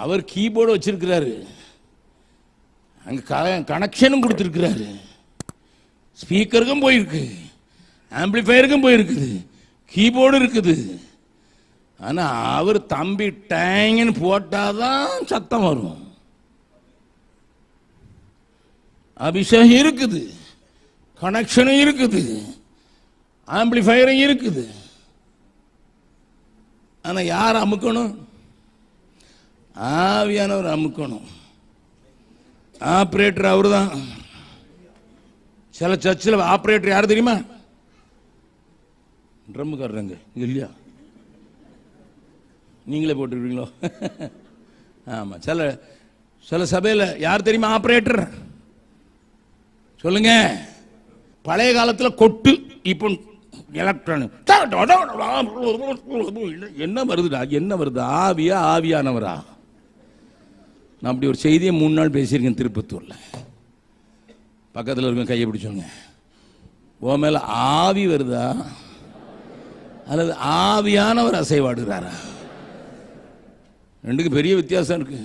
அவர் keyboard வச்சிருக்கிறாரு, அங்கே கனெக்ஷனும் கொடுத்துருக்கிறாரு, ஸ்பீக்கருக்கும் போயிருக்கு, ஆம்பிளிஃபயருக்கும் போயிருக்குது, கீபோர்டு இருக்குது. ஆனால் அவர் தம்பி டேங்கன்னு போட்டாதான் சத்தம் வரும். அபிஷேகம் இருக்குது, கனெக்ஷனும் இருக்குது, ஆம்பிளிஃபயரும் இருக்குது. ஆனால் யார் அமுக்கணும்? ஆவியானவர் அமுக்கணும். ஆப்ரேட்டர் அவரு தான். சில சர்ச்சில் ஆப்ரேட்டர் யார் தெரியுமா? ட்ரம்முக்காரங்க இல்லையா? நீங்களே போட்டுருவீங்களோ? ஆமாம். சில சபையில் யார் தெரியுமா ஆப்ரேட்டர்? சொல்லுங்க. பழைய காலத்தில் கொட்டு, இப்போ எலக்ட்ரானிக். என்ன வருதுடா? என்ன வருது? ஆவியா ஆவியானவரா? நான் அப்படி ஒரு செய்தியை 3 நாள் பேசியிருக்கேன் திருப்பத்தூர்ல. பக்கத்தில் இருக்க கையை பிடிச்சோங்க. ஓ மேல ஆவி வருதா அல்லது ஆவியானவர் அசைவாடுகிறாரா? ரெண்டுக்கு பெரிய வித்தியாசம் இருக்கு.